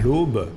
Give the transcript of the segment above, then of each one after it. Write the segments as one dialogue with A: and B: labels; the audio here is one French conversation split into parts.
A: À l'aube,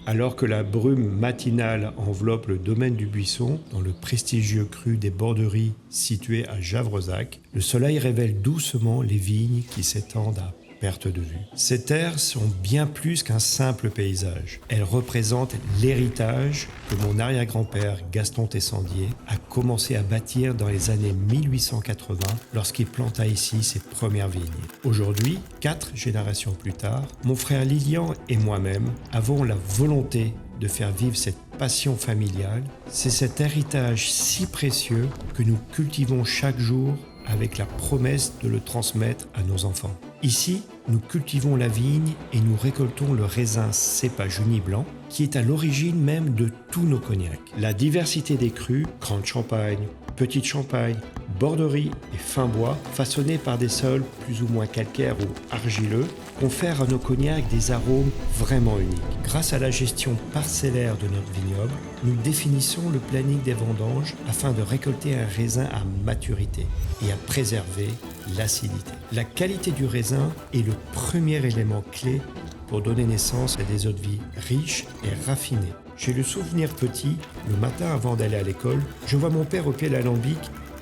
A: alors que la brume matinale enveloppe le domaine du Buisson, dans le prestigieux cru des Borderies situé à Javrezac, le soleil révèle doucement les vignes qui s'étendent à perte de vue. Ces terres sont bien plus qu'un simple paysage. Elles représentent l'héritage que mon arrière-grand-père Gaston Tessandier a commencé à bâtir dans les années 1880 lorsqu'il planta ici ses premières vignes. Aujourd'hui, 4 générations plus tard, mon frère Lilian et moi-même avons la volonté de faire vivre cette passion familiale. C'est cet héritage si précieux que nous cultivons chaque jour avec la promesse de le transmettre à nos enfants. Ici, nous cultivons la vigne et nous récoltons le raisin cépage uni blanc qui est à l'origine même de tous nos cognacs. La diversité des crus, Grande Champagne, Petite Champagne, Borderie et Fin Bois, façonnés par des sols plus ou moins calcaires ou argileux, confèrent à nos cognacs des arômes vraiment uniques. Grâce à la gestion parcellaire de notre vignoble, nous définissons le planning des vendanges afin de récolter un raisin à maturité et à préserver l'acidité. La qualité du raisin est le premier élément clé pour donner naissance à des eaux-de-vie riches et raffinées. J'ai le souvenir petit, le matin avant d'aller à l'école, je vois mon père au pied de l'alambic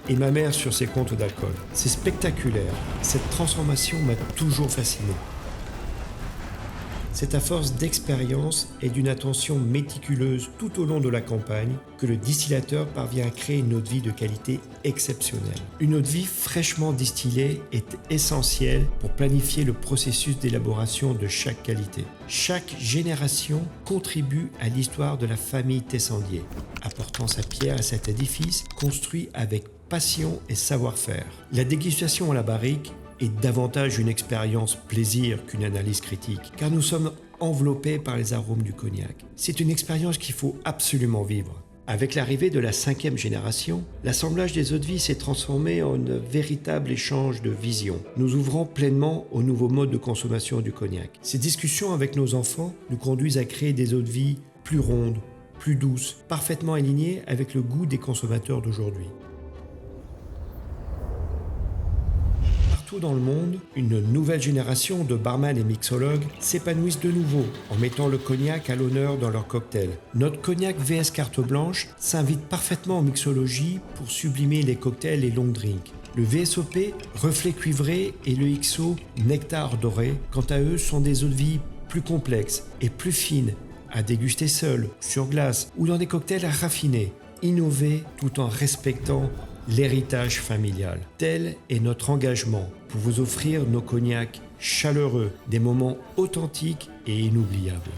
A: et ma mère sur ses comptes d'alcool. C'est spectaculaire. Cette transformation m'a toujours fasciné. C'est à force d'expérience et d'une attention méticuleuse tout au long de la campagne que le distillateur parvient à créer une eau-de-vie de qualité exceptionnelle. Une eau-de-vie fraîchement distillée est essentielle pour planifier le processus d'élaboration de chaque qualité. Chaque génération contribue à l'histoire de la famille Tessandier, apportant sa pierre à cet édifice construit avec passion et savoir-faire. La dégustation à la barrique est davantage une expérience plaisir qu'une analyse critique, car nous sommes enveloppés par les arômes du cognac. C'est une expérience qu'il faut absolument vivre. Avec l'arrivée de la 5e génération, l'assemblage des eaux-de-vie s'est transformé en un véritable échange de visions, nous ouvrant pleinement aux nouveaux modes de consommation du cognac. Ces discussions avec nos enfants nous conduisent à créer des eaux-de-vie plus rondes, plus douces, parfaitement alignées avec le goût des consommateurs d'aujourd'hui. Dans le monde, une nouvelle génération de barman et mixologues s'épanouissent de nouveau en mettant le cognac à l'honneur dans leurs cocktails. Notre cognac VS Carte Blanche s'invite parfaitement en mixologie pour sublimer les cocktails et long drinks. Le VSOP, reflet cuivré, et le XO, nectar doré, quant à eux, sont des eaux-de-vie plus complexes et plus fines, à déguster seul, sur glace ou dans des cocktails raffinés. Innover tout en respectant l'héritage familial. Tel est notre engagement pour vous offrir nos cognacs chaleureux, des moments authentiques et inoubliables.